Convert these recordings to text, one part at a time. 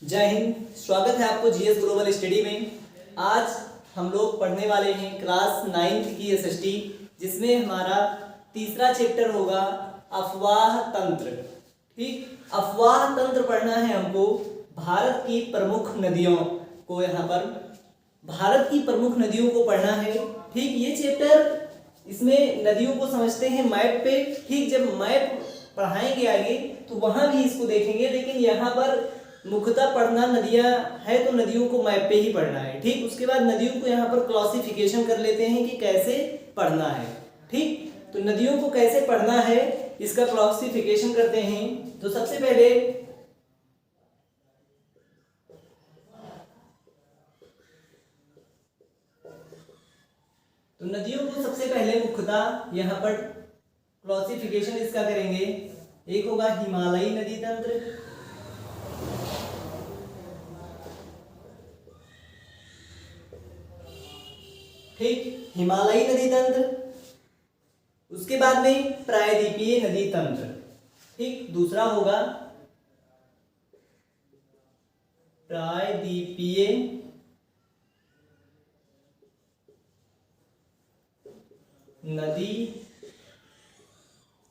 जय हिंद। स्वागत है आपको जीएस ग्लोबल स्टडी में। आज हम लोग पढ़ने वाले हैं क्लास 9th की एसएसटी, जिसमें हमारा तीसरा चैप्टर होगा अफवाह तंत्र। ठीक, अफवाह तंत्र पढ़ना है हमको। भारत की प्रमुख नदियों को यहाँ पर भारत की प्रमुख नदियों को पढ़ना है। ठीक, ये चैप्टर इसमें नदियों को समझते हैं मैप पे। ठीक, जब मैप पढ़ाएंगे आगे तो वहां भी इसको देखेंगे, लेकिन यहाँ पर मुख्यतः पढ़ना नदियां है तो नदियों को मैप पे ही पढ़ना है। ठीक, उसके बाद नदियों को यहाँ पर क्लासिफिकेशन कर लेते हैं कि कैसे पढ़ना है। ठीक, तो नदियों को कैसे पढ़ना है इसका क्लासिफिकेशन करते हैं। तो सबसे पहले मुख्यतः यहाँ पर क्लासिफिकेशन इसका करेंगे। एक होगा हिमालयी नदी तंत्र, ठीक, हिमालयी नदी तंत्र। उसके बाद में प्रायद्वीपीय नदी तंत्र। ठीक, दूसरा होगा प्रायद्वीपीय नदी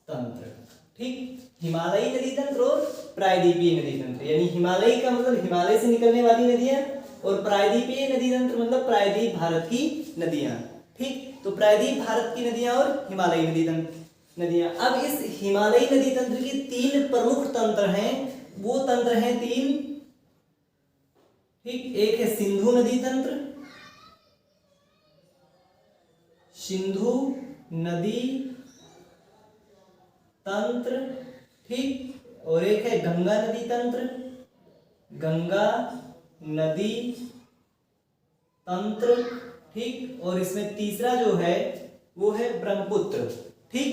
तंत्र। ठीक, हिमालयी नदी तंत्र और प्रायद्वीपीय नदी तंत्र, यानी हिमालयी का मतलब हिमालय से निकलने वाली नदियां और प्रायद्वीपीय नदी तंत्र मतलब प्रायद्वीप भारत की नदियां। ठीक, तो प्रायद्वीप भारत की नदियां और हिमालयी नदी तंत्र नदियां। अब इस हिमालयी नदी तंत्र की तीन प्रमुख तंत्र हैं। वो तंत्र हैं तीन। ठीक, एक है सिंधु नदी तंत्र, सिंधु नदी तंत्र। ठीक, और एक है गंगा नदी तंत्र, गंगा नदी तंत्र। ठीक, और इसमें तीसरा जो है वो है ब्रह्मपुत्र। ठीक,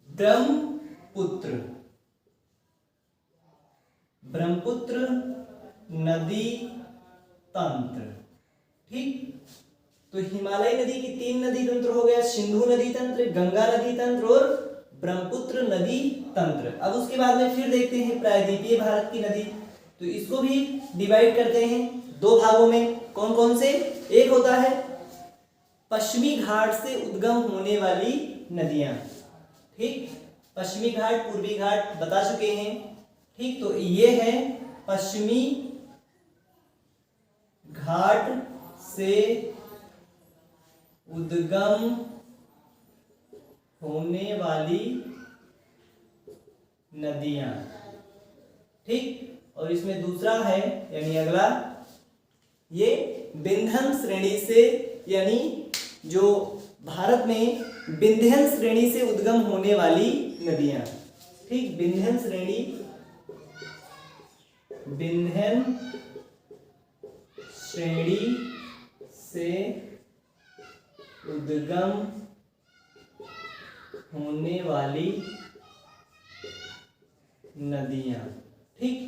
ब्रह्मपुत्र नदी तंत्र। ठीक, तो हिमालय नदी की तीन नदी तंत्र हो गया, सिंधु नदी तंत्र, गंगा नदी तंत्र और ब्रह्मपुत्र नदी तंत्र। अब उसके बाद में फिर देखते हैं प्रायद्वीपीय भारत की नदी। तो इसको भी डिवाइड करते हैं दो भागों में। कौन कौन से? एक होता है पश्चिमी घाट से उद्गम होने वाली नदियां। ठीक, पश्चिमी घाट पूर्वी घाट बता चुके हैं। ठीक, तो ये है पश्चिमी घाट से उद्गम होने वाली नदियां। ठीक, और इसमें दूसरा है यानी अगला, ये विंध्यन श्रेणी से, यानी जो भारत में विंध्यन श्रेणी से उद्गम होने वाली नदियां। ठीक, विंध्यन श्रेणी से उद्गम होने वाली नदियां। ठीक,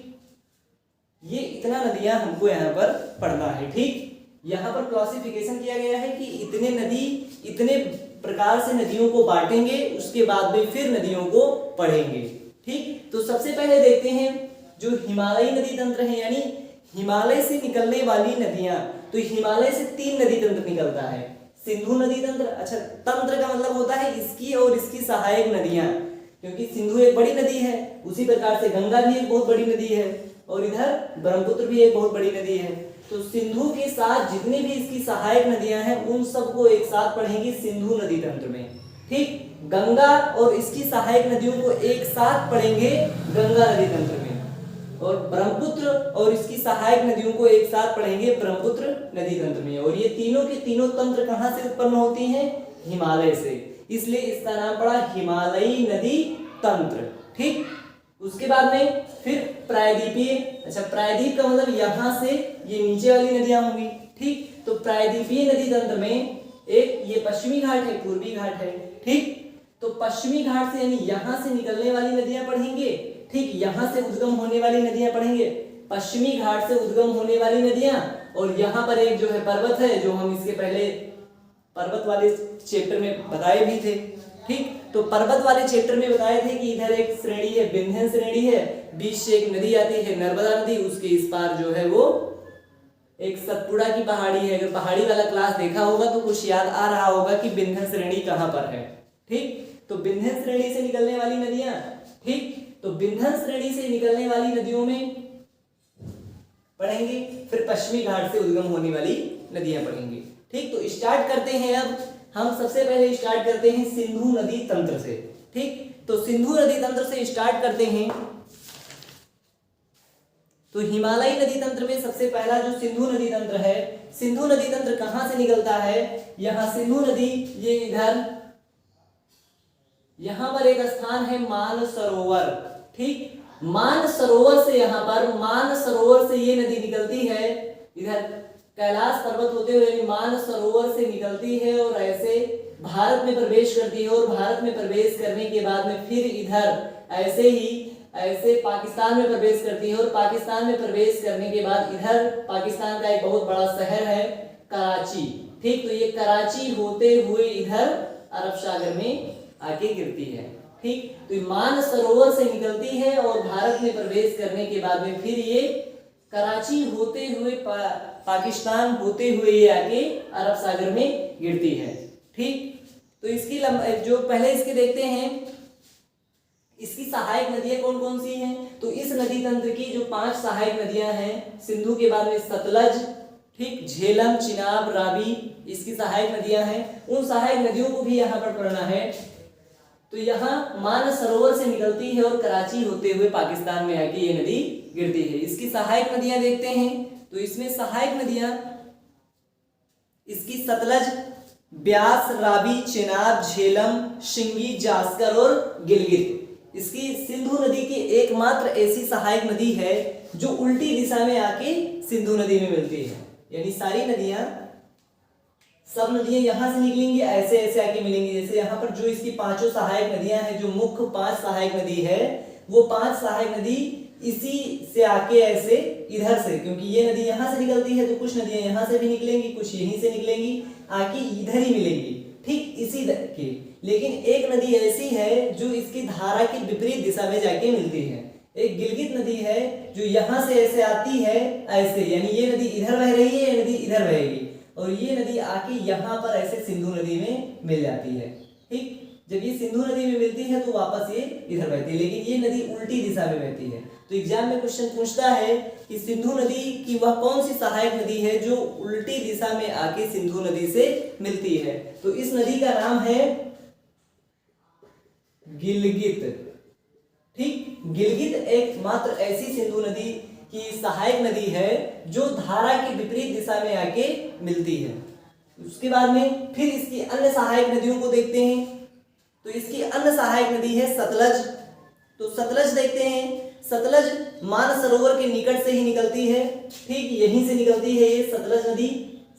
ये इतना नदियां हमको यहाँ पर पढ़ना है। ठीक, यहाँ पर क्लासिफिकेशन किया गया है कि इतने नदी इतने प्रकार से नदियों को बांटेंगे, उसके बाद में फिर नदियों को पढ़ेंगे। ठीक, तो सबसे पहले देखते हैं जो हिमालयी नदी तंत्र है, यानी हिमालय से निकलने वाली नदियां। तो हिमालय से तीन नदी तंत्र निकलता है। सिंधु नदी तंत्र, अच्छा तंत्र का मतलब होता है इसकी और इसकी सहायक नदियां, क्योंकि सिंधु एक बड़ी नदी है, उसी प्रकार से गंगा भी एक बहुत बड़ी नदी है और इधर ब्रह्मपुत्र भी एक बहुत बड़ी नदी है। तो सिंधु के साथ जितनी भी इसकी सहायक नदियां हैं उन सबको एक साथ पढ़ेंगे सिंधु नदी तंत्र में। ठीक, गंगा और इसकी सहायक नदियों को एक साथ पढ़ेंगे गंगा नदी तंत्र में, और ब्रह्मपुत्र और इसकी सहायक नदियों को एक साथ पढ़ेंगे ब्रह्मपुत्र नदी तंत्र में। और ये तीनों के तीनों तंत्र कहां से उत्पन्न होती हैं? हिमालय से, इसलिए इसका नाम पड़ा हिमालयी नदी तंत्र। ठीक, उसके बाद में फिर प्रायद्वीपीय, अच्छा प्रायद्वीप का मतलब यहां से ये नीचे वाली नदियां होंगी। ठीक, तो प्रायद्वीपीय नदी तंत्र में एक ये पश्चिमी घाट है, पूर्वी घाट है। ठीक, तो पश्चिमी घाट से यानी यहां से निकलने वाली नदियां पढ़ेंगे। ठीक, यहां से उद्गम होने वाली नदियां पढ़ेंगे, पश्चिमी घाट से उद्गम होने वाली नदियां। और यहाँ पर एक जो है पर्वत है, जो हम इसके पहले पर्वत वाले चैप्टर में बताए भी थे। ठीक, तो पर्वत वाले चैप्टर में बताए थे कि इधर एक श्रेणी है विंध्यन श्रेणी है, बीच से एक नदी आती है नर्मदा नदी, उसके इस पार जो है वो एक सतपुड़ा की पहाड़ी है। अगर पहाड़ी वाला क्लास देखा होगा तो कुछ याद आ रहा होगा कि विंध्य श्रेणी कहाँ पर है। ठीक, तो विंध्य श्रेणी से निकलने वाली नदियां, ठीक, तो विंध्य श्रेणी से निकलने वाली नदियों में पढ़ेंगे, फिर पश्चिमी घाट से उद्गम होने वाली नदियां पढ़ेंगे। ठीक, तो स्टार्ट करते हैं। अब हम सबसे पहले स्टार्ट करते हैं सिंधु नदी तंत्र से। ठीक, तो सिंधु नदी तंत्र से स्टार्ट करते हैं। तो हिमालयी नदी तंत्र में सबसे पहला जो सिंधु नदी तंत्र है, सिंधु नदी तंत्र कहां से निकलता है, यहां सिंधु नदी ये इधर, यहां पर एक स्थान है मानसरोवर। ठीक, मानसरोवर से यहां पर मानसरोवर से ये नदी निकलती है, इधर कैलाश पर्वत होते हुए यानी मानसरोवर से निकलती है और ऐसे भारत में प्रवेश करती है। और भारत में प्रवेश करने के बाद में फिर इधर ऐसे ही ऐसे पाकिस्तान में प्रवेश करती है। और पाकिस्तान में प्रवेश करने के बाद इधर पाकिस्तान का एक बहुत बड़ा शहर है कराची। ठीक, तो ये कराची होते हुए इधर अरब सागर में आके गिरती है। ठीक, तो मानसरोवर से निकलती है और भारत में प्रवेश करने के बाद में फिर ये कराची होते हुए पाकिस्तान होते हुए ये आके अरब सागर में गिरती है। ठीक, तो इसकी जो पहले इसके देखते हैं इसकी सहायक नदियां कौन कौन सी हैं। तो इस नदी तंत्र की जो 5 सहायक नदियां हैं, सिंधु के बाद में सतलज, ठीक, झेलम, चिनाब, रावी, इसकी सहायक नदियां हैं। उन सहायक नदियों को भी यहाँ पर पढ़ना है। तो यहाँ मानसरोवर से निकलती है और कराची होते हुए पाकिस्तान में आके ये नदी गिरती है। इसकी सहायक नदियां देखते हैं। तो इसमें सहायक नदियां इसकी सतलज, ब्यास, रावी, चेनाब, झेलम, शिंगी, जास्कर और गिलगित। इसकी सिंधु नदी की एकमात्र ऐसी सहायक नदी है जो उल्टी दिशा में आके सिंधु नदी में मिलती है। यानी सारी नदियां, सब नदियां यहां से निकलेंगी, ऐसे ऐसे आके मिलेंगी। जैसे यहाँ पर जो इसकी 5 सहायक नदियां हैं, जो मुख्य 5 सहायक नदी है, वो 5 सहायक नदी इसी से आके ऐसे इधर से, क्योंकि ये नदी यहाँ से निकलती है तो कुछ नदियां यहाँ से भी निकलेंगी, कुछ यहीं से निकलेंगी, आके इधर ही मिलेंगी। ठीक, इसी की। लेकिन एक नदी ऐसी है जो इसकी धारा की विपरीत दिशा में जाके मिलती है। एक गिलगित नदी है जो यहाँ से ऐसे आती है ऐसे, यानी ये नदी इधर बह रही है, ये नदी इधर बहेगी और ये नदी आके यहाँ पर ऐसे सिंधु नदी में मिल जाती है। ठीक, जब ये सिंधु नदी में मिलती है तो वापस ये इधर बहती है, लेकिन ये नदी उल्टी दिशा में बहती है। तो एग्जाम में क्वेश्चन पूछता है कि सिंधु नदी की वह कौन सी सहायक नदी है जो उल्टी दिशा में आके सिंधु नदी से मिलती है। तो इस नदी का नाम है गिलगित। ठीक, गिलगित एकमात्र ऐसी सिंधु नदी की सहायक नदी है जो धारा की विपरीत दिशा में आके मिलती है। उसके बाद में फिर इसकी अन्य सहायक नदियों को देखते हैं। तो इसकी अन्य सहायक नदी है सतलज। तो सतलज देखते हैं। सतलज मानसरोवर के निकट से ही निकलती है। ठीक, यहीं से निकलती है ये सतलज नदी।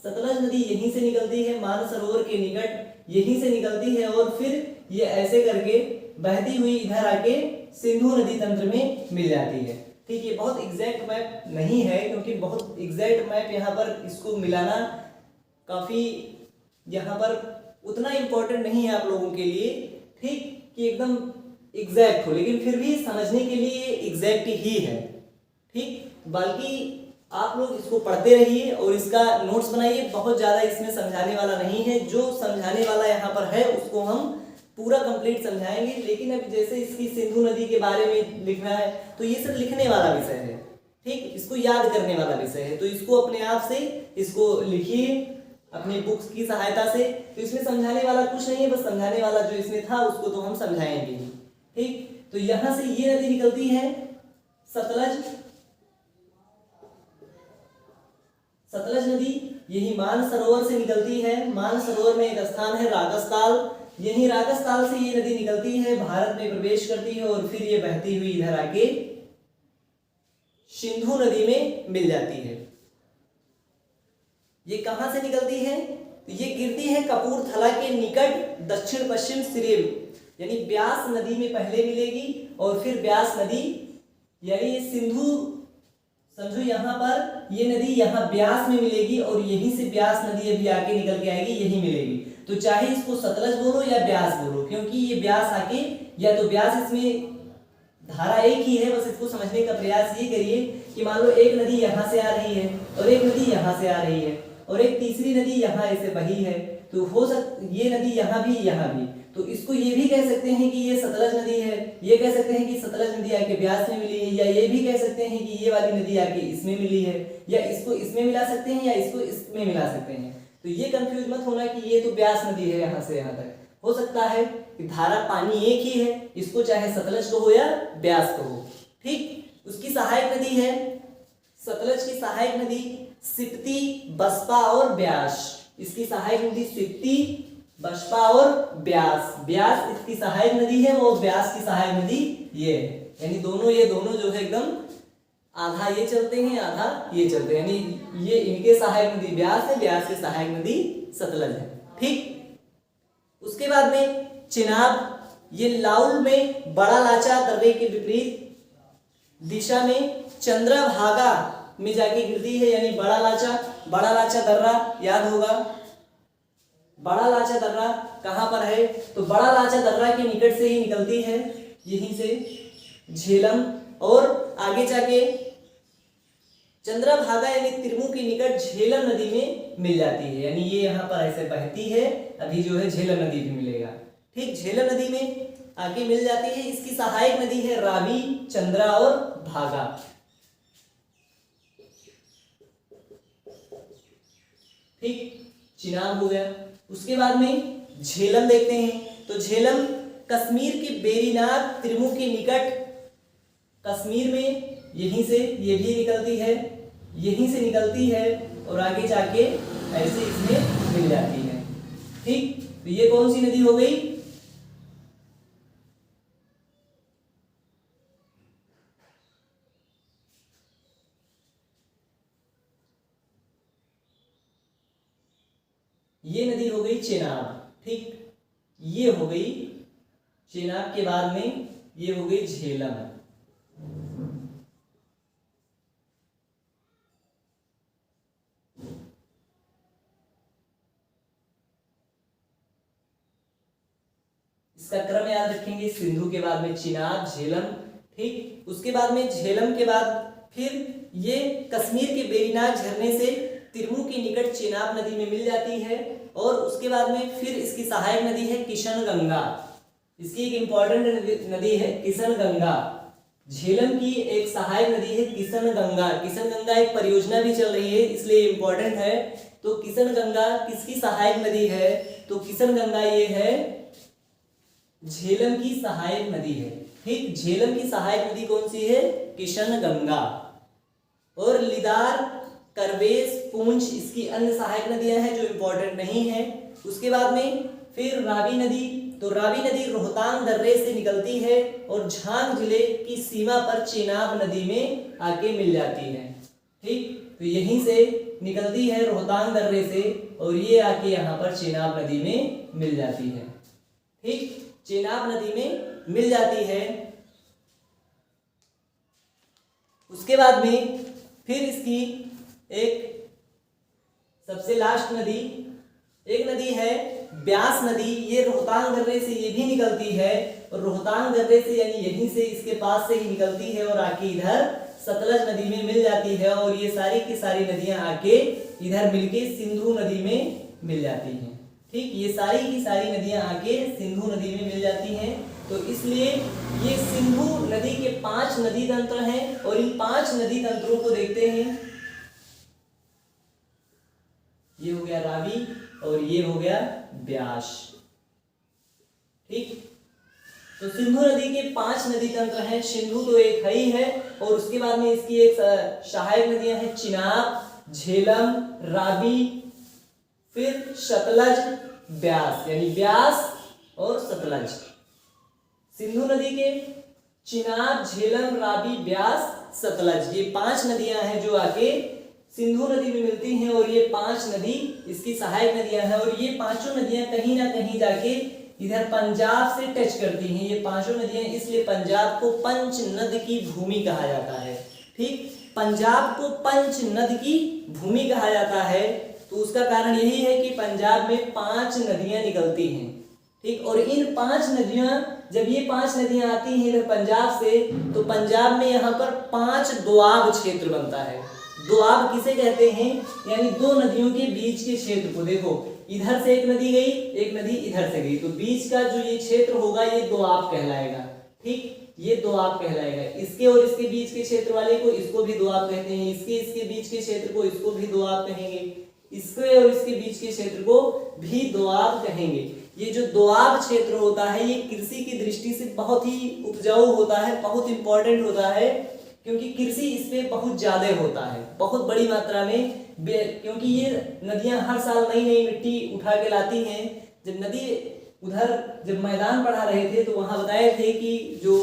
सतलज नदी यहीं से निकलती है, मानसरोवर के निकट यहीं से निकलती है और फिर ये ऐसे करके बहती हुई इधर आके सिंधु नदी तंत्र में मिल जाती है। ठीक, ये बहुत एग्जैक्ट मैप नहीं है, क्योंकि बहुत एग्जैक्ट मैप यहाँ पर इसको मिलाना काफी यहाँ पर उतना इम्पोर्टेंट नहीं है आप लोगों के लिए। ठीक, कि एकदम एग्जैक्ट हो, लेकिन फिर भी समझने के लिए एग्जैक्ट ही है। ठीक, बल्कि आप लोग इसको पढ़ते रहिए और इसका नोट्स बनाइए। बहुत ज़्यादा इसमें समझाने वाला नहीं है, जो समझाने वाला यहाँ पर है उसको हम पूरा कंप्लीट समझाएंगे। लेकिन अब जैसे इसकी सिंधु नदी के बारे में लिखना है तो ये सब लिखने वाला विषय है। ठीक, इसको याद करने वाला विषय है, तो इसको अपने आप से इसको लिखिए अपनी बुक्स की सहायता से। तो इसमें समझाने वाला कुछ नहीं है, बस समझाने वाला जो इसमें था उसको तो हम समझाएंगे। ठीक, तो यहाँ से ये नदी निकलती है सतलज। सतलज नदी यही मानसरोवर से निकलती है। मानसरोवर में एक स्थान है रागस्ताल, यही रागस्ताल से ये नदी निकलती है, भारत में प्रवेश करती है और फिर ये बहती हुई इधर आके सिंधु नदी में मिल जाती है। ये कहां से निकलती है? तो ये गिरती है कपूरथला के निकट दक्षिण पश्चिम सिरे, यानी ब्यास नदी में पहले मिलेगी और फिर ब्यास नदी, यानी ये सिंधु समझो यहाँ पर ये नदी यहाँ ब्यास में मिलेगी और यहीं से ब्यास नदी अभी आके निकल के आएगी, यहीं मिलेगी। तो चाहे इसको सतलज बोलो या ब्यास बोलो, क्योंकि ये ब्यास आके या तो ब्यास इसमें धारा एक ही है, बस इसको समझने का प्रयास ये करिए कि मान लो एक नदी यहाँ से आ रही है और एक नदी यहाँ से आ रही है और एक तीसरी नदी यहाँ ऐसे बही है, तो हो ये नदी यहाँ भी, तो इसको ये भी कह सकते हैं कि ये सतलज नदी है, ये कह सकते हैं कि सतलज नदी आके ब्यास में मिली है, या ये भी कह सकते हैं कि ये वाली नदी आके इसमें मिली है, या इसको इसमें मिला सकते हैं या इसको इसमें मिला सकते हैं। तो ये कंफ्यूज मत होना कि ये तो ब्यास नदी है यहाँ से यहाँ तक। हो सकता है कि धारा पानी एक ही है, इसको चाहे सतलज कहो या ब्यास कहो, ठीक। उसकी सहायक नदी है, सतलज की सहायक नदी सिप्ती, बसपा और ब्यास। इसकी सहायक नदी सिप्ती, बसपा और ब्यास। ब्यास इसकी सहायक नदी है और ब्यास की सहायक नदी ये है, यानी ये दोनों जो है एकदम आधा ये चलते हैं आधा ये चलते हैं, यानी ये इनके सहायक नदी ब्यास है, ब्यास की सहायक नदी सतलज है, ठीक। उसके बाद में चिनाब, ये लाउल में बड़ा लाचा दर्रे के विपरीत दिशा में चंद्रभागा में जाके गिरती है, यानी बड़ा लाचा दर्रा याद होगा। बड़ा लाचा दर्रा कहां पर है, तो बड़ा लाचा दर्रा के निकट से ही निकलती है, यहीं से झेलम, और आगे जाके चंद्रभागा यानी तिरमू के निकट झेलम नदी में मिल जाती है, यानी ये यहाँ पर ऐसे बहती है, अभी जो है झेलम नदी भी मिलेगा, ठीक। झेलम नदी में आगे मिल जाती है। इसकी सहायक नदी है रावी, चंद्रा और भागा, ठीक। चिनाब हो गया। उसके बाद में झेलम देखते हैं, तो झेलम कश्मीर के बेरीनाग तिरमू के निकट, कश्मीर में यहीं से ये भी निकलती है, यहीं से निकलती है और आगे जाके ऐसे इसमें मिल जाती है, ठीक। तो ये कौन सी नदी हो गई, ये नदी हो गई चेनाब, ठीक। ये हो गई चेनाब के बाद में ये हो गई झेलम। इसका क्रम याद रखेंगे, सिंधु के बाद में चिनाब, झेलम, ठीक। उसके बाद में झेलम के बाद फिर ये कश्मीर के बेरीनाग झरने से तिरमू के निकट चेनाब नदी में मिल जाती है, और उसके बाद में फिर इसकी सहायक नदी है किशन गंगा। इसकी एक इंपॉर्टेंट नदी है किशन गंगा। झेलम की एक सहायक नदी है किशन गंगा। किशन गंगा एक परियोजना भी चल रही है, इसलिए इंपॉर्टेंट है। तो किशन गंगा किसकी सहायक नदी है, तो किशन गंगा ये है झेलम की सहायक नदी है, ठीक। झेलम की सहायक नदी कौन सी है, किशन गंगा। और लिदार, करवेश, पूंछ इसकी अन्य सहायक नदियां हैं जो इंपॉर्टेंट नहीं है। उसके बाद में फिर रावी नदी, तो रावी नदी रोहतांग दर्रे से निकलती है और झांग जिले की सीमा पर चेनाब नदी में आके मिल जाती है, ठीक। तो यहीं से निकलती है रोहतांग दर्रे से और ये आके यहाँ पर चेनाब नदी में मिल जाती है, ठीक। चेनाब नदी में मिल जाती है। उसके बाद में फिर इसकी एक सबसे लास्ट नदी, एक नदी है ब्यास नदी। ये रोहतांग दर्रे से ये भी निकलती है और रोहतांग दर्रे से यानी यहीं से इसके पास से ही निकलती है और आके इधर सतलज नदी में मिल जाती है, और ये सारी की सारी नदियां आके इधर मिलके सिंधु नदी में मिल जाती हैं, ठीक। ये सारी की सारी नदियां आके सिंधु नदी में मिल जाती हैं। तो इसलिए ये सिंधु नदी के 5 नदी तंत्र हैं, और इन 5 नदी तंत्रों को देखते हैं। ये हो गया रावी और ये हो गया ब्यास, ठीक। तो सिंधु नदी के 5 नदी तंत्र हैं। सिंधु तो एक है ही है, और उसके बाद में इसकी एक सहायक नदियां हैं चिनाब, झेलम, रावी, फिर सतलज, ब्यास, यानी ब्यास और सतलज। सिंधु नदी के चिनाब, झेलम, रावी, ब्यास, सतलज, ये 5 नदियां हैं जो आके सिंधु नदी में मिलती हैं, और ये 5 नदी इसकी सहायक नदियां हैं। और ये पांचों नदियां कहीं ना कहीं जाके इधर पंजाब से टच करती हैं। ये पांचों नदियां, इसलिए पंजाब को पंच नद की भूमि कहा जाता है, ठीक। पंजाब को पंच नद की भूमि कहा जाता है, तो उसका कारण यही है कि पंजाब में 5 नदियां निकलती हैं, ठीक। और इन 5 नदियां जब ये 5 नदियां आती हैं इधर पंजाब से, तो पंजाब में यहाँ पर 5 दोआब क्षेत्र बनता है। दोआब किसे कहते हैं? यानी दो नदियों के बीच के क्षेत्र को। देखो इधर से एक नदी गई, एक नदी इधर से गई, तो बीच का जो ये क्षेत्र होगा ये दोआब कहलाएगा। ठीक, ये दोआब कहलाएगा। इसके और इसके बीच के क्षेत्र वाले को इसको भी दोआब कहते हैं, इसके बीच के क्षेत्र को इसको भी दोआब कहेंगे, इसके और इसके बीच के क्षेत्र को भी दोआब कहेंगे। ये जो दोआब क्षेत्र होता है ये कृषि की दृष्टि से बहुत ही उपजाऊ होता है, बहुत इंपॉर्टेंट होता है, क्योंकि कृषि इसमें बहुत ज्यादा होता है, बहुत बड़ी मात्रा में, क्योंकि ये नदियां हर साल नई नई मिट्टी उठा के लाती हैं। जब नदी उधर जब मैदान पढ़ा रहे थे तो वहां बताए थे कि जो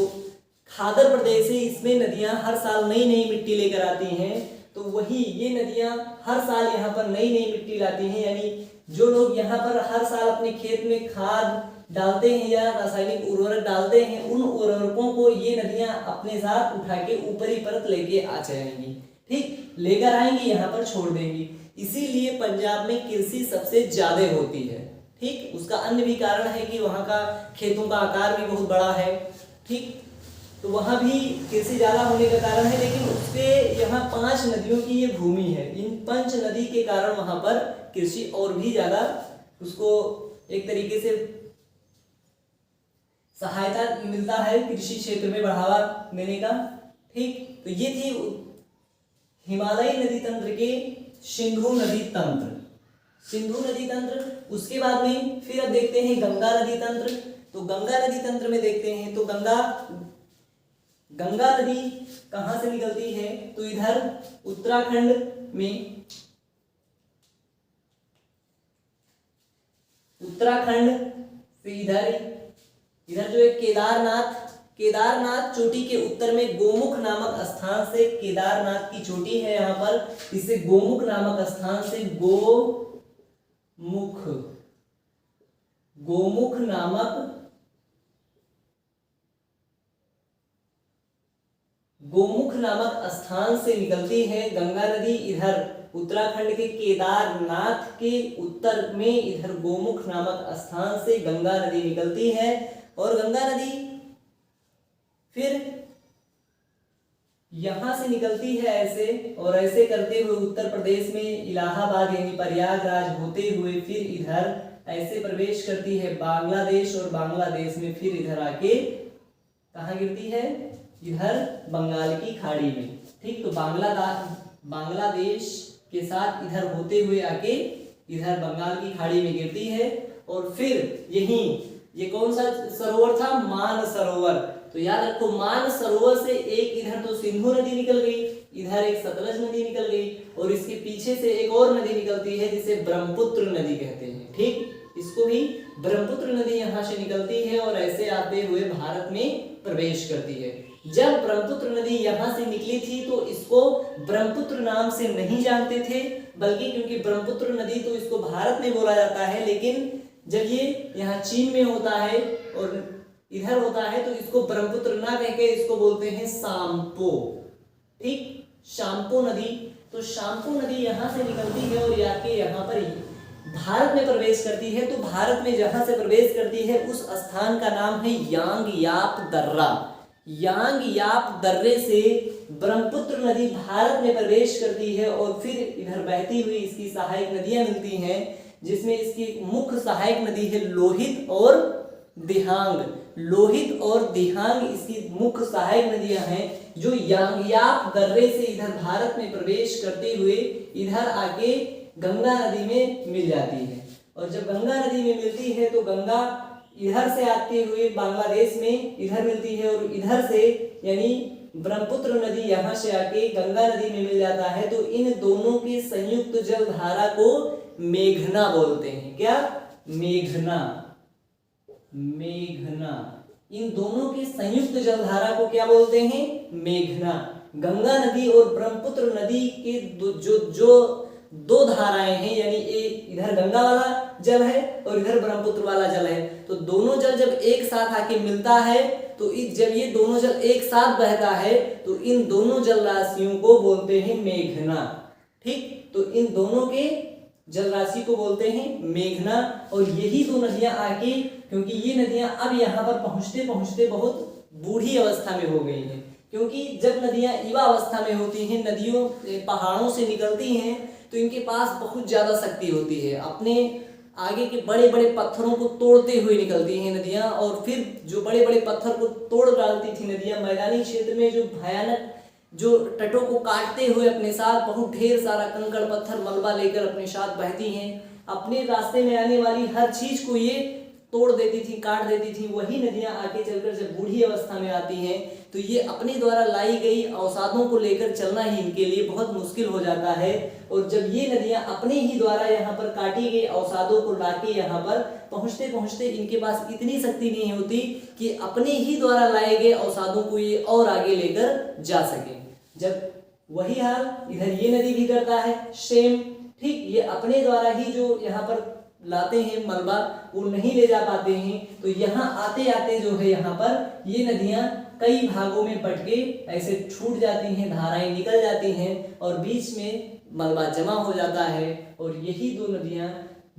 खादर प्रदेश है इसमें नदियां हर साल नई नई मिट्टी लेकर आती हैं, तो वही ये नदियां हर साल यहाँ पर नई नई मिट्टी लाती हैं। यानी जो लोग यहाँ पर हर साल अपने खेत में खाद डालते हैं या रासायनिक उर्वरक डालते हैं, उन उर्वरकों को ये नदियां अपने साथ उठा के ऊपरी परत लेके आ जाएंगी। ठीक, लेकर आएंगी, यहाँ पर छोड़ देंगी। इसीलिए पंजाब में कृषि सबसे ज्यादा होती है। ठीक, उसका अन्य भी कारण है कि वहाँ का खेतों का आकार भी बहुत बड़ा है। ठीक, तो वहाँ भी कृषि ज्यादा होने का कारण है, लेकिन उसके यहाँ 5 नदियों की ये भूमि है। इन 5 नदी के कारण वहाँ पर कृषि और भी ज्यादा उसको एक तरीके से सहायता मिलता है कृषि क्षेत्र में बढ़ावा देने का। ठीक, तो ये थी हिमालयी नदी तंत्र के सिंधु नदी तंत्र, सिंधु नदी तंत्र। उसके बाद में फिर अब देखते हैं गंगा नदी तंत्र। तो गंगा नदी तंत्र में देखते हैं तो गंगा नदी कहां से निकलती है? तो इधर उत्तराखंड में, उत्तराखंड से इधर जो है केदारनाथ चोटी के उत्तर में गोमुख नामक स्थान से, केदारनाथ की चोटी है यहाँ पर, इसे गोमुख नामक स्थान से गोमुख नामक स्थान से निकलती है गंगा नदी। इधर उत्तराखंड के केदारनाथ के उत्तर में इधर गोमुख नामक स्थान से गंगा नदी निकलती है। और गंगा नदी फिर यहां से निकलती है ऐसे, और ऐसे करते हुए उत्तर प्रदेश में इलाहाबाद यानी प्रयागराज होते हुए फिर इधर ऐसे प्रवेश करती है बांग्लादेश, और बांग्लादेश में फिर इधर आके कहाँ गिरती है? इधर बंगाल की खाड़ी में। ठीक, तो बांग्लादेश के साथ इधर होते हुए आके इधर बंगाल की खाड़ी में गिरती है। और फिर यहीं ये कौन सा सरोवर था? मान सरोवर। तो याद रखो मान सरोवर से एक इधर तो सिंधु नदी निकल गई, इधर एक सतलज नदी निकल गई, और इसके पीछे से एक और नदी निकलती है जिसे ब्रह्मपुत्र नदी कहते हैं। ठीक, इसको भी ब्रह्मपुत्र नदी यहाँ से निकलती है और ऐसे आते हुए भारत में प्रवेश करती है। जब ब्रह्मपुत्र नदी यहाँ से निकली थी तो इसको ब्रह्मपुत्र नाम से नहीं जानते थे, बल्कि क्योंकि ब्रह्मपुत्र नदी तो इसको भारत में बोला जाता है, लेकिन जब ये यहाँ चीन में होता है और इधर होता है तो इसको ब्रह्मपुत्र ना कहके इसको बोलते हैं शाम्पो। ठीक, शाम्पो नदी। तो शाम्पो नदी यहाँ से निकलती है और आके यहाँ पर भारत में प्रवेश करती है। तो भारत में जहां से प्रवेश करती है उस स्थान का नाम है यांगयाप दर्रा। यांगयाप दर्रे से ब्रह्मपुत्र नदी भारत में प्रवेश करती है और फिर इधर बहती हुई इसकी सहायक नदियां मिलती हैं, जिसमें इसकी मुख्य सहायक नदी है लोहित और दिहांग। लोहित और दिहांग इसकी मुख्य सहायक नदियां हैं, जो यांगयाप दर्रे से इधर भारत में प्रवेश करते हुए इधर आके गंगा नदी में मिल जाती है। और जब गंगा नदी में मिलती है तो गंगा इधर से आते हुए बांग्लादेश में इधर मिलती है, और इधर से यानी ब्रह्मपुत्र नदी यहाँ से आके गंगा नदी में मिल जाता है। तो इन दोनों के संयुक्त जल धारा को मेघना बोलते हैं। क्या? मेघना। इन दोनों के संयुक्त जल धारा को क्या बोलते हैं? मेघना। गंगा नदी और ब्रह्मपुत्र नदी के जो दो धाराएं हैं, यानी एक इधर गंगा वाला जल है और इधर ब्रह्मपुत्र वाला जल है, तो दोनों जल जब एक साथ आके मिलता है तो जब ये दोनों जल एक साथ बहता है तो इन दोनों जल राशियों को बोलते हैं मेघना। ठीक, तो इन दोनों के जल राशि को बोलते हैं मेघना। और यही दो नदियां आके, क्योंकि ये नदियां अब यहाँ पर पहुंचते पहुंचते बहुत बूढ़ी अवस्था में हो गई हैं, क्योंकि जब नदियां युवा अवस्था में होती हैं, नदियों पहाड़ों से निकलती हैं, तो इनके पास बहुत ज़्यादा शक्ति होती है, अपने आगे के बड़े बड़े पत्थरों को तोड़ते हुए निकलती हैं नदियां। और फिर जो बड़े बड़े पत्थर को तोड़ डालती थी नदियां, मैदानी क्षेत्र में जो भयानक जो तटों को काटते हुए अपने साथ बहुत ढेर सारा कंकड़ पत्थर मलबा लेकर अपने साथ बहती हैं, अपने रास्ते में आने वाली हर चीज को ये तोड़ देती थी, काट देती थी। वही नदियां आगे चलकर जब बूढ़ी अवस्था में आती हैं, तो ये अपने द्वारा लाई गई अवसादों को लेकर चलना ही इनके लिए बहुत मुश्किल हो जाता है। और जब ये नदियां अपने ही द्वारा यहाँ पर काटी गई अवसादों को लाके यहाँ पर पहुँचते पहुँचते इनके पास इतनी शक्ति नहीं होती कि अपने ही द्वारा लाए गए अवसादों को ये और आगे लेकर जा सके। जब वही हाल इधर ये नदी भी करता है सेम, ठीक, ये अपने द्वारा ही जो यहाँ पर लाते हैं मलबा, वो नहीं ले जा पाते हैं, तो यहाँ आते आते जो है यहाँ पर ये नदियाँ कई भागों में बट के ऐसे छूट जाती हैं, धाराएं निकल जाती हैं और बीच में मलबा जमा हो जाता है। और यही दो नदियाँ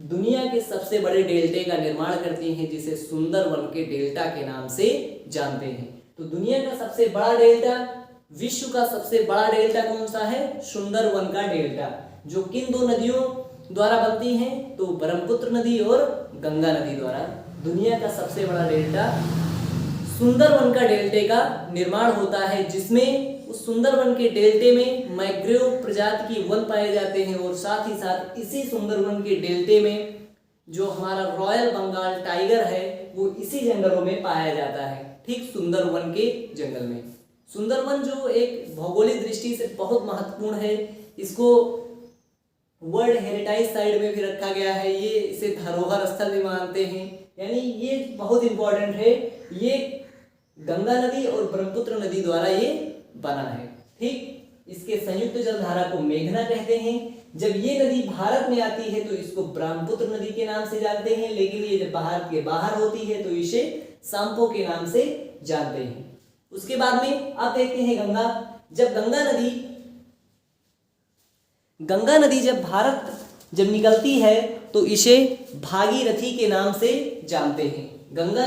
दुनिया के सबसे बड़े डेल्टे का निर्माण करती हैं, जिसे सुंदरवन के डेल्टा के नाम से जानते हैं। तो दुनिया का सबसे बड़ा डेल्टा, विश्व का सबसे बड़ा डेल्टा कौन सा है? सुंदरवन का डेल्टा, जो किन दो नदियों द्वारा बनती हैं? तो ब्रह्मपुत्र नदी और गंगा नदी द्वारा। दुनिया का सबसे बड़ा डेल्टा सुंदरवन का डेल्टे का निर्माण होता है, जिसमें उस सुंदरवन के डेल्टे में मैग्रोव प्रजाति के वन पाए जाते हैं। और साथ ही साथ इसी सुंदरवन के डेल्टे में जो हमारा रॉयल बंगाल टाइगर है वो इसी जंगलों में पाया जाता है, ठीक, सुंदरवन के जंगल में। सुंदरवन जो एक भौगोलिक दृष्टि से बहुत महत्वपूर्ण है, इसको वर्ल्ड हेरिटेज साइट में भी रखा गया है, ये इसे धरोहर स्थल भी मानते हैं, यानी ये बहुत इंपॉर्टेंट है। ये गंगा नदी और ब्रह्मपुत्र नदी द्वारा ये बना है, ठीक। इसके संयुक्त जलधारा को मेघना कहते हैं। जब ये नदी भारत में आती है तो इसको ब्रह्मपुत्र नदी के नाम से जानते हैं, लेकिन ये जब भारत के बाहर होती है तो इसे सांपो के नाम से जानते हैं। उसके बाद में आप देखते हैं गंगा। जब गंगा नदी जब भारत जब निकलती है तो इसे भागीरथी के नाम से जानते हैं। गंगा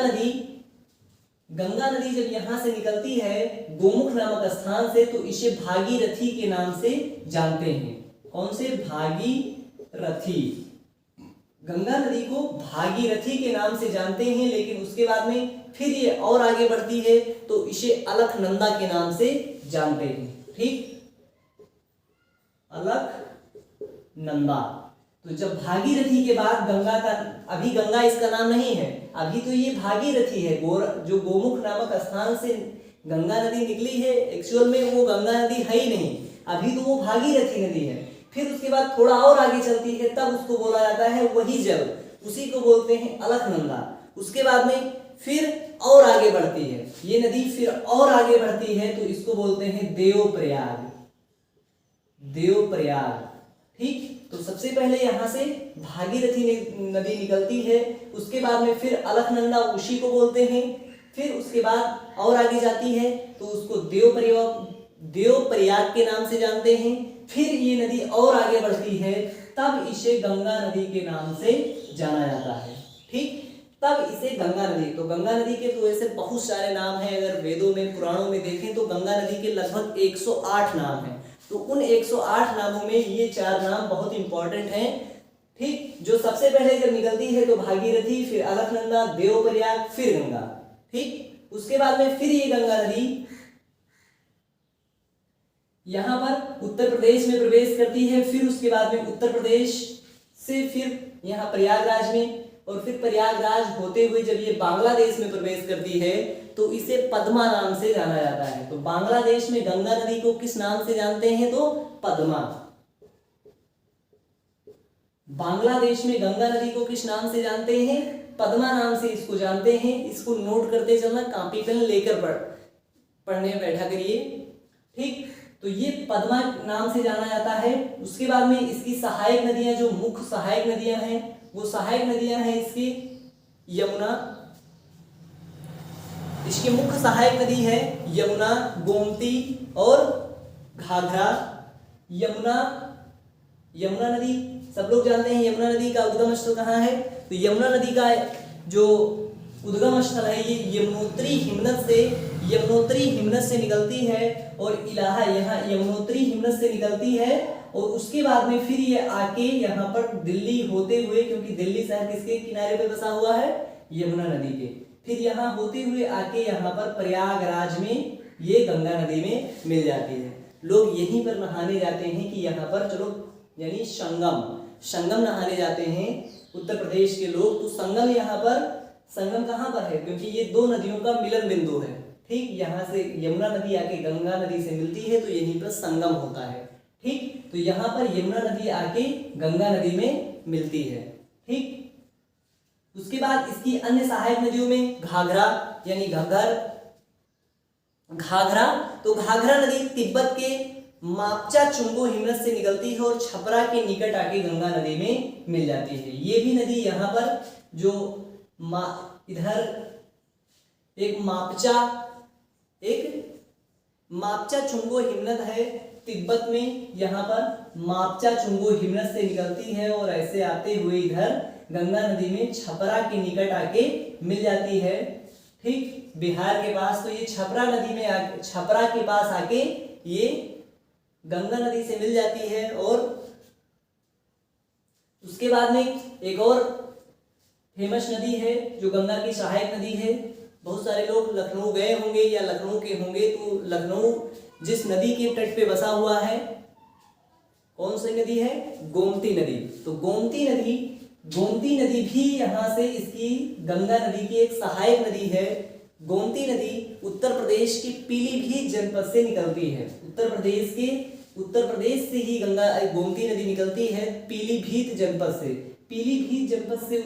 नदी जब यहाँ से निकलती है गोमुख नामक स्थान से, तो इसे भागीरथी के नाम से जानते हैं। कौन से? भागीरथी। गंगा नदी को भागीरथी के नाम से जानते हैं, लेकिन उसके बाद में फिर ये और आगे बढ़ती है तो इसे अलकनंदा के नाम से जानते हैं, ठीक, अलकनंदा। तो जब भागीरथी के बाद गंगा का, अभी गंगा इसका नाम नहीं है, अभी तो ये भागीरथी है। जो गोमुख नामक स्थान से गंगा नदी निकली है, एक्चुअल में वो गंगा नदी है ही नहीं, अभी तो वो भागीरथी नदी है। फिर उसके बाद थोड़ा और आगे चलती है, तब उसको बोला जाता है वही जल, उसी को बोलते हैं अलकनंदा। उसके बाद में फिर और आगे बढ़ती है ये नदी, फिर और आगे बढ़ती है तो इसको बोलते हैं देवप्रयाग। ठीक। तो सबसे पहले यहाँ से भागीरथी नदी निकलती है, उसके बाद में फिर अलकनंदा, उसी को बोलते हैं। फिर उसके बाद और आगे जाती है तो उसको देवप्रयाग के नाम से जानते हैं। फिर ये नदी और आगे बढ़ती है, तब इसे गंगा नदी के नाम से जाना जाता है, ठीक। तब इसे गंगा नदी, तो गंगा नदी के तो ऐसे बहुत सारे नाम हैं, अगर वेदों में पुराणों में देखें तो गंगा नदी के लगभग 108 नाम हैं। तो उन 108 नामों में ये 4 नाम बहुत इंपॉर्टेंट हैं, ठीक। जो सबसे पहले जब निकलती है तो भागीरथी, फिर अलकनंदा, देवप्रयाग, फिर गंगा, ठीक। उसके बाद में फिर ये गंगा नदी यहाँ पर उत्तर प्रदेश में प्रवेश करती है। फिर उसके बाद में उत्तर प्रदेश से फिर यहाँ प्रयागराज में, और फिर प्रयागराज होते हुए जब ये बांग्लादेश में प्रवेश करती है तो इसे पद्मा नाम से जाना जाता है। तो बांग्लादेश में गंगा नदी को किस नाम से जानते हैं? तो पद्मा। बांग्लादेश में गंगा नदी को किस नाम से जानते हैं? पद्मा नाम से इसको जानते हैं। इसको नोट करते चलना, कॉपी पेन लेकर पढ़ने बैठा करिए, ठीक। तो ये पद्मा नाम से जाना जाता है। उसके बाद में इसकी सहायक नदियां, जो मुख्य सहायक नदियां हैं, वो सहायक नदियां हैं इसकी यमुना, इसकी मुख्य सहायक नदी है यमुना, गोमती और घाघरा। यमुना यमुना नदी सब लोग जानते हैं, यमुना नदी का उद्गम स्थल कहाँ है? तो यमुना नदी का जो उद्गम स्थल है ये यमुनोत्री हिमनद से निकलती है और इलाहा यहाँ यमुनोत्री हिमनद से निकलती है और उसके बाद में फिर ये आके यहाँ पर दिल्ली होते हुए, क्योंकि दिल्ली शहर किसके किनारे पे बसा हुआ है? यमुना नदी के, फिर यहाँ होते हुए आके यहाँ पर प्रयागराज में ये गंगा नदी में मिल जाती है। लोग यहीं पर नहाने जाते हैं कि यहाँ पर चलो, यानी संगम नहाने जाते हैं उत्तर प्रदेश के लोग। तो संगम कहाँ पर है? क्योंकि ये दो नदियों का मिलन बिंदु है, ठीक। यहाँ से यमुना नदी आके गंगा नदी से मिलती है तो यहीं पर संगम होता है, ठीक। तो यहाँ पर यमुना नदी आके गंगा नदी में मिलती है, ठीक। उसके बाद इसकी अन्य सहायक नदियों में घाघरा यानी घाघरा, तो घाघरा नदी तिब्बत के मापचा चुंगो हिमनद से निकलती है और छपरा के निकट आके गंगा नदी में मिल जाती है। ये भी नदी यहाँ पर जो इधर एक मापचा चुंगो हिमनद है तिब्बत में, यहाँ पर मापचा चुंगो हिमनद से निकलती है और ऐसे आते हुए इधर गंगा नदी में छपरा के निकट आके मिल जाती है, ठीक, बिहार के पास। तो ये छपरा के पास आके ये गंगा नदी से मिल जाती है। और उसके बाद में एक और फेमस नदी है जो गंगा की सहायक नदी है। बहुत सारे लोग लखनऊ गए होंगे या लखनऊ के होंगे, तो लखनऊ जिस नदी के तट पे बसा हुआ है, कौन सी नदी है? गोमती नदी। तो गोमती नदी भी यहाँ से इसकी गंगा नदी की एक सहायक नदी है। गोमती नदी उत्तर प्रदेश के पीलीभीत जनपद से निकलती है। उत्तर प्रदेश से ही गोमती नदी निकलती है पीलीभीत जनपद से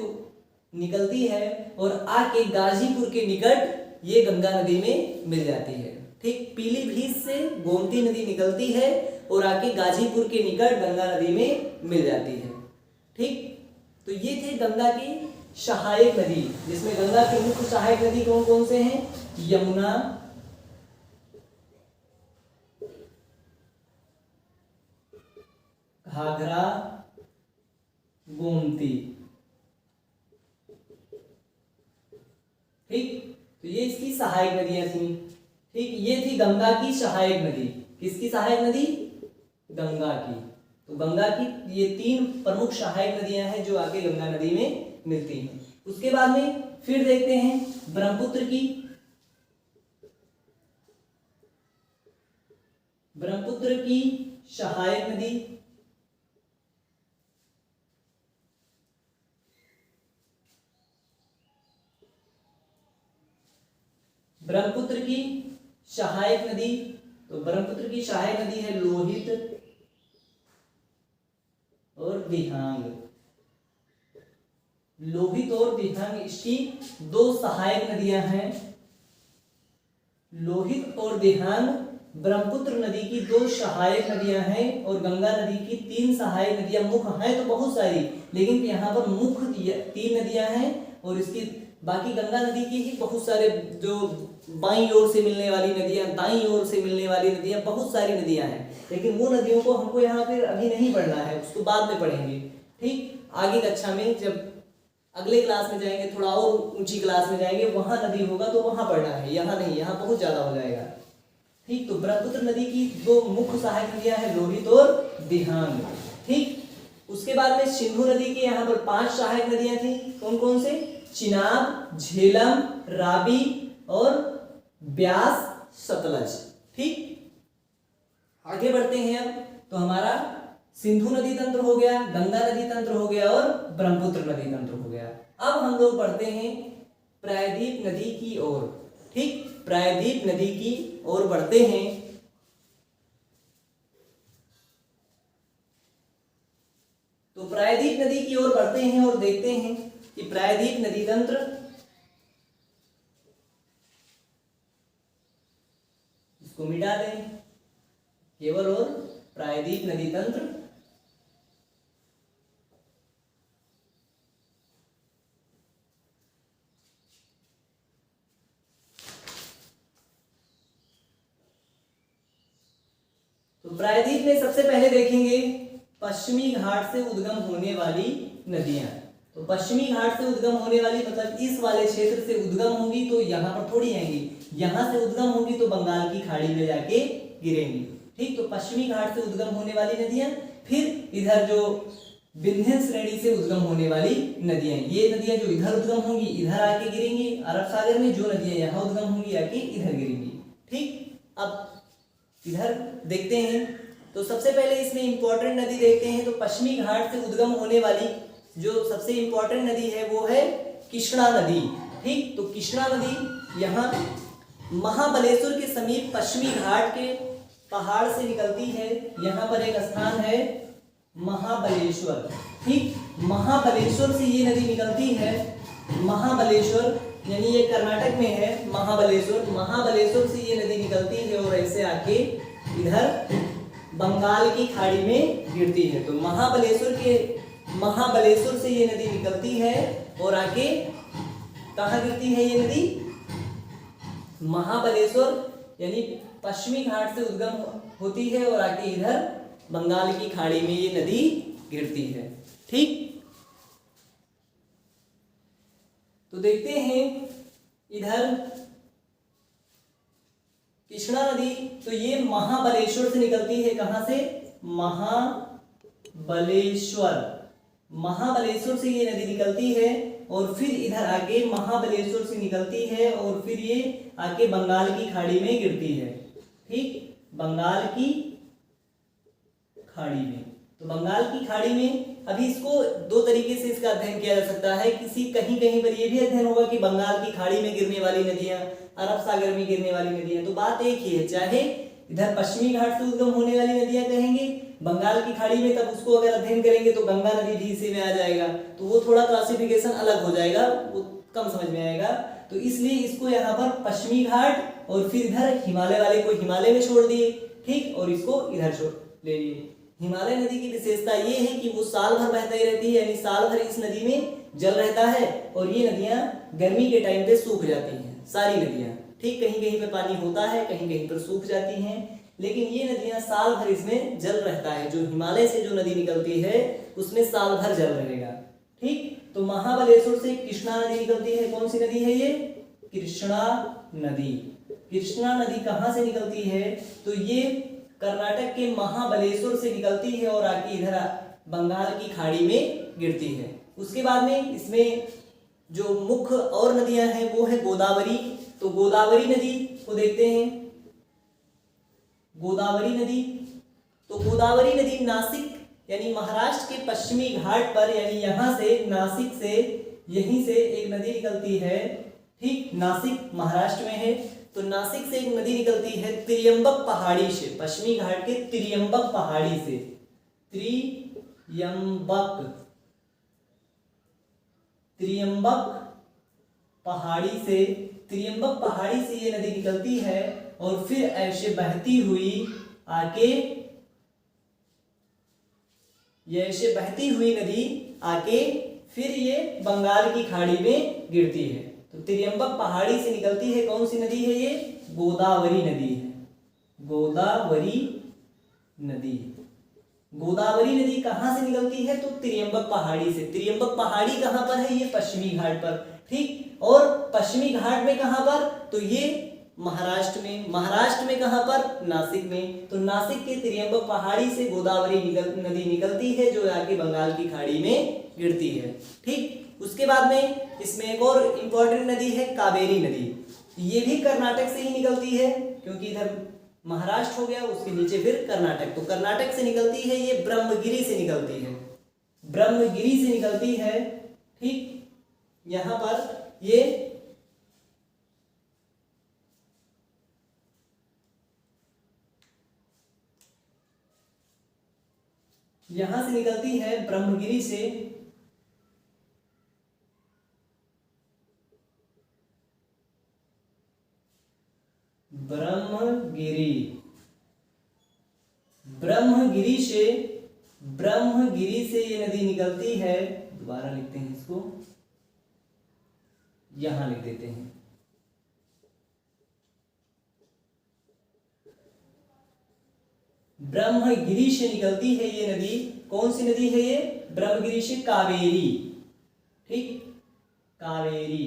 निकलती है और आके गाजीपुर के निकट ये गंगा नदी में मिल जाती है, ठीक। पीलीभीत से गोमती नदी निकलती है और आके गाजीपुर के निकट गंगा नदी में मिल जाती है, ठीक। तो ये थे गंगा की सहायक नदी, जिसमें गंगा की मुख्य सहायक नदी कौन कौन से हैं? यमुना, घाघरा, गोमती, ठीक। तो ये इसकी सहायक नदियां थी, ठीक। ये थी गंगा की सहायक नदी। किसकी सहायक नदी? गंगा की। तो गंगा की ये 3 प्रमुख सहायक नदियां हैं जो आके गंगा नदी में मिलती हैं। उसके बाद में फिर देखते हैं ब्रह्मपुत्र की सहायक नदी। ब्रह्मपुत्र की सहायक नदी, तो ब्रह्मपुत्र की सहायक नदी है लोहित और दिहांग। लोहित और दिहांग इसकी 2 सहायक नदियां हैं। लोहित और दिहांग ब्रह्मपुत्र नदी की 2 सहायक नदियां हैं और गंगा नदी की 3 सहायक नदियां। मुख्य हैं तो बहुत सारी, लेकिन यहाँ पर मुख्य 3 नदियां हैं और इसकी बाकी गंगा नदी की ही बहुत सारे जो बाईं ओर से मिलने वाली नदियां, दाईं ओर से मिलने वाली नदियां, बहुत सारी नदियां हैं, लेकिन वो नदियों को हमको यहाँ पे अभी नहीं पढ़ना है, उसको बाद में पढ़ेंगे, ठीक। आगे कक्षा में जब अगले क्लास में जाएंगे, थोड़ा और ऊंची क्लास में जाएंगे, वहां नदी होगा तो वहां पढ़ना है, यहाँ नहीं, यहाँ बहुत ज्यादा हो जाएगा, ठीक। तो ब्रह्मपुत्र नदी की 2 मुख्य सहायक नदियां हैं लोहित और दिहांग, ठीक। उसके बाद में सिंधु नदी के यहाँ पर 5 सहायक नदियां थी। कौन कौन से? चिनाब, झेलम, रावी और ब्यास, सतलज, ठीक। आगे बढ़ते हैं अब। तो हमारा सिंधु नदी तंत्र हो गया, गंगा नदी तंत्र हो गया और ब्रह्मपुत्र नदी तंत्र हो गया। अब हम लोग बढ़ते हैं प्रायद्वीप नदी की ओर, ठीक। प्रायद्वीप नदी की ओर बढ़ते हैं। तो प्रायद्वीप नदी की ओर बढ़ते हैं और देखते हैं कि प्रायद्वीप नदी तंत्र इसको मिटा दें केवल, और प्रायद्वीप नदी तंत्र तो प्रायद्वीप में सबसे पहले देखेंगे पश्चिमी घाट से उद्गम होने वाली नदियां। तो पश्चिमी घाट से उद्गम होने वाली मतलब इस वाले क्षेत्र से उद्गम होंगी तो यहाँ पर थोड़ी आएंगी, यहाँ से उद्गम होंगी तो बंगाल की खाड़ी में जाके गिरेंगी। ठीक, तो पश्चिमी घाट से उद्गम होने वाली नदियां, फिर इधर जो विंध्य श्रेणी से उद्गम होने वाली नदियां, ये नदियां जो इधर उद्गम होंगी इधर आके गिरेंगी अरब सागर में, जो नदियां यहाँ उद्गम होंगी आके इधर गिरेंगी। ठीक, अब इधर देखते हैं तो सबसे पहले इसमें इंपॉर्टेंट नदी देखते हैं। तो पश्चिमी घाट से उद्गम होने वाली जो सबसे इंपॉर्टेंट नदी है वो है कृष्णा नदी। ठीक, तो कृष्णा नदी यहाँ महाबलेश्वर के समीप पश्चिमी घाट के पहाड़ से निकलती है। यहाँ पर एक स्थान है महाबलेश्वर। ठीक, महाबलेश्वर से ये नदी निकलती है। महाबलेश्वर यानी ये कर्नाटक में है महाबलेश्वर। महाबलेश्वर से ये नदी निकलती है और ऐसे आके इधर बंगाल की खाड़ी में गिरती है। तो महाबलेश्वर से ये नदी निकलती है और आके कहाँ गिरती है ये नदी? महाबलेश्वर यानी पश्चिमी घाट से उद्गम होती है और आके इधर बंगाल की खाड़ी में ये नदी गिरती है। ठीक, तो देखते हैं इधर कृष्णा नदी, तो ये महाबलेश्वर से निकलती है। कहां से? महाबलेश्वर से ये नदी निकलती है और फिर इधर आगे महाबलेश्वर से निकलती है और फिर ये आके बंगाल की खाड़ी में गिरती है। ठीक, बंगाल की खाड़ी में। तो बंगाल की खाड़ी में अभी इसको दो तरीके से इसका अध्ययन किया जा सकता है। कहीं कहीं पर यह भी अध्ययन होगा कि बंगाल की खाड़ी में गिरने वाली नदियां, अरब सागर में गिरने वाली नदियां, तो बात एक ही है। चाहे इधर पश्चिमी घाट से उद्गम होने वाली नदियां कहेंगे बंगाल की खाड़ी में, तब उसको अगर अध्ययन करेंगे तो गंगा नदी भी इसी में आ जाएगा, तो वो थोड़ा क्लासिफिकेशन अलग हो जाएगा, वो कम समझ में आएगा। तो इसलिए इसको यहाँ पर पश्चिमी घाट और फिर इधर हिमालय वाले को हिमालय में छोड़ दिए। ठीक, और इसको इधर छोड़ ले लिए। हिमालय नदी की विशेषता ये है कि वो साल भर बहती रहती है, यानी साल भर इस नदी में जल रहता है और ये नदियां गर्मी के टाइम पे सूख जाती हैं, सारी नदियां। ठीक, कहीं कहीं पे पानी होता है, कहीं कहीं पर सूख जाती हैं, लेकिन ये नदियां साल भर इसमें जल रहता है। जो हिमालय से जो नदी निकलती है उसमें साल भर जल रहेगा। ठीक, तो महाबलेश्वर से कृष्णा नदी निकलती है। कौन सी नदी है ये? कृष्णा नदी। कृष्णा नदी कहाँ से निकलती है? तो ये कर्नाटक के महाबलेश्वर से निकलती है और आके इधर बंगाल की खाड़ी में गिरती है। उसके बाद में इसमें जो मुख्य और नदियां हैं वो है गोदावरी। तो गोदावरी नदी को देखते हैं। गोदावरी नदी, तो गोदावरी नदी नासिक यानी महाराष्ट्र के पश्चिमी घाट पर, यानी यहाँ से नासिक से यहीं से एक नदी निकलती है। ठीक, नासिक महाराष्ट्र में है, तो नासिक से एक नदी निकलती है त्रियंबक पहाड़ी से, पश्चिमी घाट के त्रियंबक पहाड़ी से। त्रियंबक पहाड़ी से ये नदी निकलती है और फिर ऐसे बहती हुई नदी आके फिर ये बंगाल की खाड़ी में गिरती है। तो त्रियंबक पहाड़ी से निकलती है। कौन सी नदी है ये? गोदावरी नदी है। गोदावरी नदी कहां से निकलती है? तो त्रियंबक पहाड़ी से। त्रियंबक पहाड़ी कहां पर है? ये पश्चिमी घाट पर। ठीक, और पश्चिमी घाट में कहां पर? तो ये महाराष्ट्र में कहां पर? नासिक में। तो नासिक के त्रियंबक पहाड़ी से गोदावरी नदी निकलती है जो आके बंगाल की खाड़ी में गिरती है। ठीक, उसके बाद में इसमें एक और इंपॉर्टेंट नदी है कावेरी नदी। ये भी कर्नाटक से ही निकलती है, क्योंकि इधर महाराष्ट्र हो गया, उसके नीचे फिर कर्नाटक। तो कर्नाटक से निकलती है, ये ब्रह्मगिरी से निकलती है। ठीक, यहां पर ये यहां से निकलती है ब्रह्मगिरी से। ब्रह्मगिरी से ये नदी निकलती है। दोबारा लिखते हैं इसको, यहां लिख देते हैं। ब्रह्मगिरी से निकलती है ये नदी कौन सी नदी है ये? ब्रह्मगिरी से कावेरी, ठीक, कावेरी।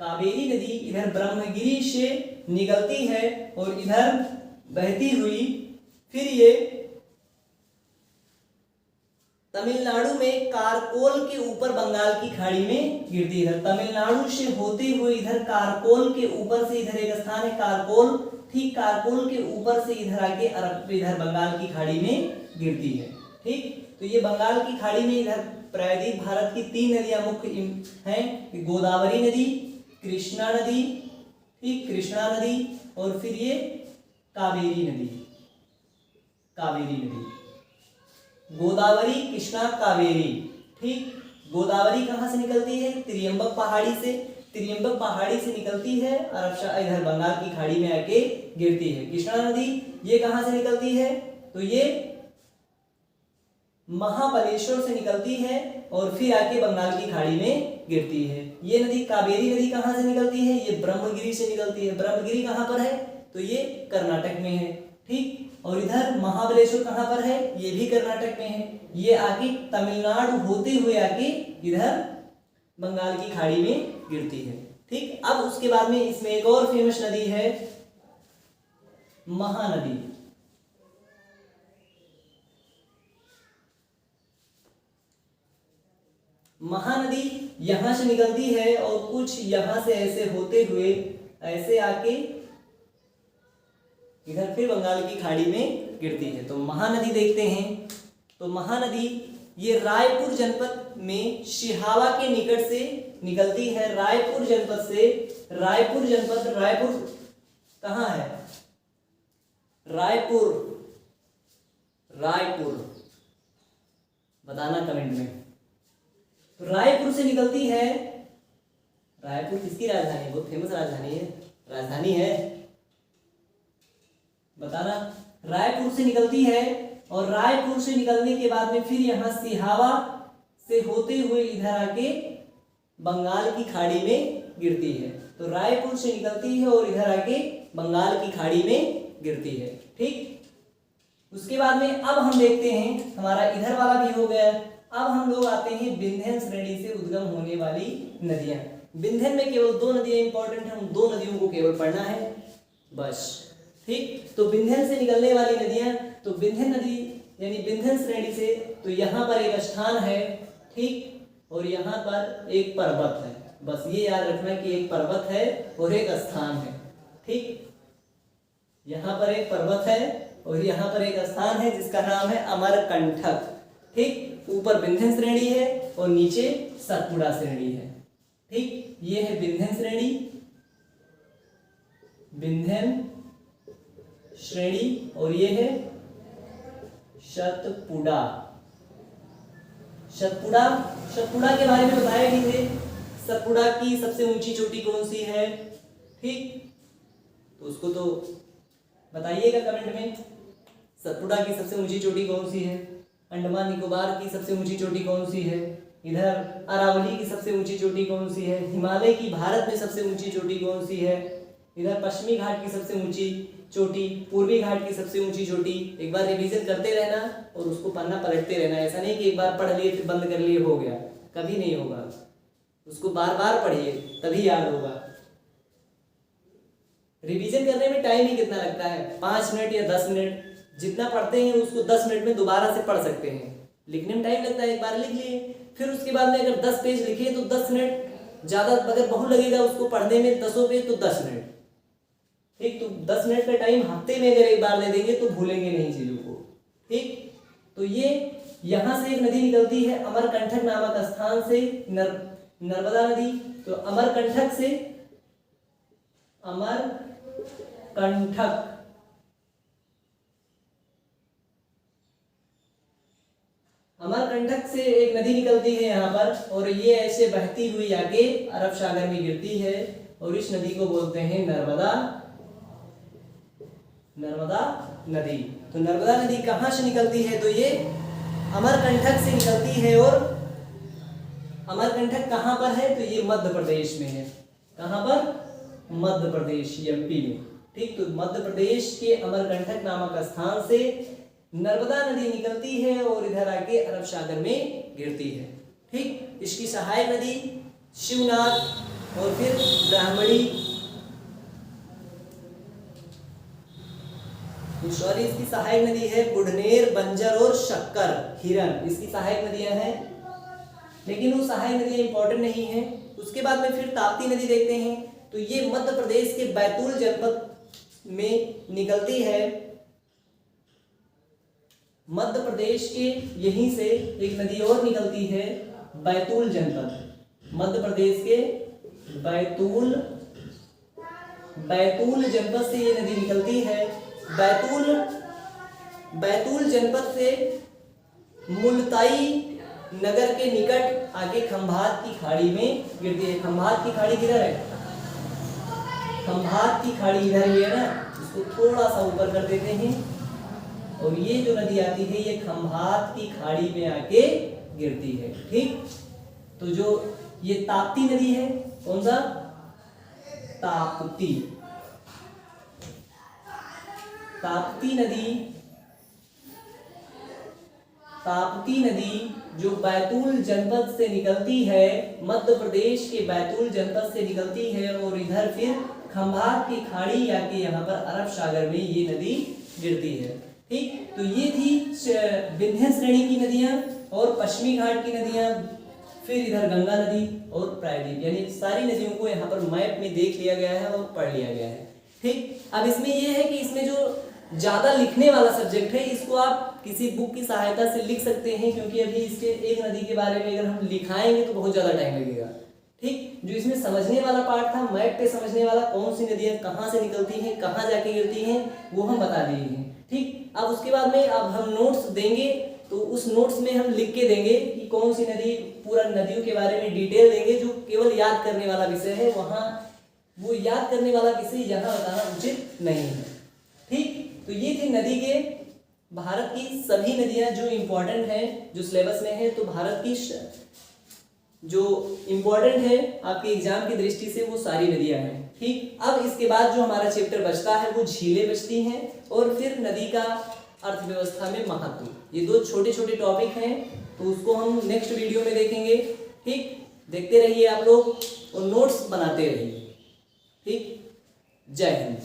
कावेरी नदी इधर ब्रह्मगिरी से निकलती है और इधर बहती हुई फिर ये तमिलनाडु में कारकोल के ऊपर बंगाल की खाड़ी में गिरती है। तमिलनाडु से होते हुए इधर कारकोल के ऊपर से इधर एक स्थान है कारकोल, ठीक, कारकोल के ऊपर से इधर आके इधर बंगाल की खाड़ी में गिरती है, ठीक। तो ये बंगाल की खाड़ी में इधर प्रायद्वीप भारत की 3 नदियां मुख्य हैं, गोदावरी नदी, कृष्णा नदी, ठीक, कृष्णा नदी और फिर ये कावेरी नदी, कावेरी नदी, गोदावरी, कृष्णा, कावेरी, ठीक। गोदावरी कहाँ से निकलती है? त्रियंबक पहाड़ी से, त्रियंबक पहाड़ी से निकलती है और इधर बंगाल की खाड़ी में आके गिरती है। कृष्णा नदी ये कहाँ से निकलती है? तो ये महाबलेश्वर से निकलती है और फिर आके बंगाल की खाड़ी में गिरती है। ये नदी कावेरी नदी कहाँ से निकलती है? ये ब्रह्मगिरी से निकलती है। ब्रह्मगिरी कहाँ पर है? तो ये कर्नाटक में है, ठीक। और इधर महाबलेश्वर कहाँ पर है? ये भी कर्नाटक में है। ये आके तमिलनाडु होते हुए आके इधर बंगाल की खाड़ी में गिरती है, ठीक। अब उसके बाद में इसमें एक और फेमस नदी है महानदी। महानदी यहां से निकलती है और कुछ यहां से ऐसे होते हुए ऐसे आके इधर फिर बंगाल की खाड़ी में गिरती है। तो महानदी देखते हैं। तो महानदी ये रायपुर जनपद में सिहावा के निकट से निकलती है। रायपुर जनपद से, रायपुर जनपद, रायपुर कहाँ है? रायपुर, रायपुर बताना कमेंट में। तो रायपुर से निकलती है। रायपुर किसकी राजधानी है? बहुत फेमस राजधानी है, राजधानी है, बताना। रायपुर से निकलती है और रायपुर से निकलने के बाद में फिर यहाँ सिहावा से होते हुए इधर आके बंगाल की खाड़ी में गिरती है। तो रायपुर से निकलती है और इधर आके बंगाल की खाड़ी में गिरती है, ठीक। उसके बाद में अब हम देखते हैं, हमारा इधर वाला भी हो गया। अब हम लोग आते हैं विंध्यन श्रेणी से उद्गम होने वाली नदियां। विंध्यन में केवल 2 नदियां इंपॉर्टेंट है, उन 2 नदियों को केवल पढ़ना है बस, ठीक। तो विंध्यन से निकलने वाली नदियां, तो विंध्यन नदी यानी विंध्यन श्रेणी से, तो यहाँ पर एक स्थान है, ठीक, और यहाँ पर एक पर्वत है। बस ये याद रखना कि एक पर्वत है और एक स्थान है, ठीक। यहाँ पर एक पर्वत है और यहाँ पर एक स्थान है जिसका नाम है अमरकंटक, ठीक। ऊपर विंध्यन श्रेणी है और नीचे सतपुड़ा श्रेणी है, ठीक। ये है विंध्यन श्रेणी, विंध्यन श्रेणी, और ये है सतपुड़ा। सतपुड़ा, सतपुड़ा के बारे में बताया भी है। सतपुड़ा की सबसे ऊंची चोटी कौन सी है, ठीक, तो उसको तो बताइएगा कमेंट में। सतपुड़ा की सबसे ऊंची चोटी कौन सी है? अंडमान निकोबार की सबसे ऊंची चोटी कौन सी है? इधर अरावली की सबसे ऊंची चोटी कौन सी है? हिमालय की भारत में सबसे ऊंची चोटी कौन सी है? इधर पश्चिमी घाट की सबसे ऊंची चोटी, पूर्वी घाट की सबसे ऊंची चोटी। एक बार रिवीजन करते रहना और उसको पन्ना पलटते रहना। ऐसा नहीं कि एक बार पढ़ लिए फिर बंद कर लिए हो गया, कभी नहीं होगा। उसको बार बार पढ़िए तभी याद होगा। रिवीजन करने में टाइम ही कितना लगता है? 5 मिनट या 10 मिनट। जितना पढ़ते हैं उसको 10 मिनट में दोबारा से पढ़ सकते हैं। लिखने में टाइम लगता है, एक बार लिख लिए, फिर उसके बाद में अगर 10 पेज लिखे तो 10 मिनट ज़्यादा, अगर बहुत लगेगा उसको पढ़ने में 10 पेज तो 10 मिनट, ठीक। तो 10 मिनट का टाइम हफ्ते में अगर एक बार दे देंगे तो भूलेंगे नहीं चीज़ों को, ठीक। तो ये यहाँ से एक नदी निकलती है अमरकंटक नामक स्थान से, नर्मदा नदी। तो अमरकंटक से, अमरकंटक, अमरकंटक से एक नदी निकलती है यहाँ पर और ये ऐसे बहती हुई आके अरब सागर में गिरती है और इस नदी को बोलते हैं नर्मदा, नर्मदा नदी। तो नर्मदा नदी कहाँ से निकलती है? तो ये अमरकंटक से निकलती है और अमरकंटक कहाँ पर है? तो ये मध्य प्रदेश में है। कहाँ पर? मध्य प्रदेश, एमपी में, ठीक, तो मध्य प्रदेश के अमरकंटक नामक स्थान से नर्मदा नदी निकलती है और इधर आके अरब सागर में गिरती है। ठीक, इसकी सहायक नदी शिवनाथ और फिर ब्राह्मणी, सॉरी इसकी सहायक नदी है बुढ़नेर, बंजर और शक्कर, हिरन, इसकी सहायक नदियां हैं, लेकिन वो सहायक नदियां इंपॉर्टेंट नहीं है। उसके बाद में फिर ताप्ती नदी देखते हैं, तो ये मध्य प्रदेश के बैतूल जनपद में निकलती है। मध्य प्रदेश के यहीं से एक नदी और निकलती है बैतूल जनपद, मध्य प्रदेश के बैतूल जनपद से ये नदी निकलती है। बैतूल जनपद से मुलताई नगर के निकट आगे खंभात की खाड़ी में गिरती है। खंभात की खाड़ी किधर है? खंभात की खाड़ी इधर ही है ना, इसको थोड़ा सा ऊपर कर देते हैं और ये जो नदी आती है ये खंभात की खाड़ी में आके गिरती है। ठीक, तो जो ये ताप्ती नदी है, कौन सा? ताप्ती नदी जो बैतूल जनपद से निकलती है, मध्य प्रदेश के बैतूल जनपद से निकलती है और इधर फिर खंभात की खाड़ी आके यहाँ पर अरब सागर में ये नदी गिरती है। ठीक, तो ये थी विंध्य श्रेणी की नदियां और पश्चिमी घाट की नदियां, फिर इधर गंगा नदी और प्रायद्वीप, यानी सारी नदियों को यहाँ पर मैप में देख लिया गया है और पढ़ लिया गया है। ठीक, अब इसमें यह है कि इसमें जो ज्यादा लिखने वाला सब्जेक्ट है इसको आप किसी बुक की सहायता से लिख सकते हैं, क्योंकि अभी इसके एक नदी के बारे में अगर हम लिखाएंगे तो बहुत ज्यादा टाइम लगेगा। ठीक, जो इसमें समझने वाला पार्ट था, मैप पे समझने वाला, कौन सी नदियां कहाँ से निकलती हैं, कहाँ जाके गिरती हैं, वो हम बता दिए हैं। ठीक, अब उसके बाद में अब हम नोट्स देंगे, तो उस नोट्स में हम लिख के देंगे कि कौन सी नदी, पूरा नदियों के बारे में डिटेल देंगे। जो केवल याद करने वाला विषय है वहाँ वो याद करने वाला विषय यहाँ बताना उचित नहीं है। ठीक, तो ये थी नदी के भारत की सभी नदियां जो इम्पोर्टेंट हैं, जो सिलेबस में है। तो भारत की जो इम्पोर्टेंट है आपके एग्जाम की दृष्टि से वो सारी नदियां हैं। ठीक, अब इसके बाद जो हमारा चैप्टर बचता है वो झीलें बचती हैं और फिर नदी का अर्थव्यवस्था में महत्व, ये दो छोटे छोटे टॉपिक हैं, तो उसको हम नेक्स्ट वीडियो में देखेंगे। ठीक, देखते रहिए आप लोग और नोट्स बनाते रहिए। ठीक, जय हिंद।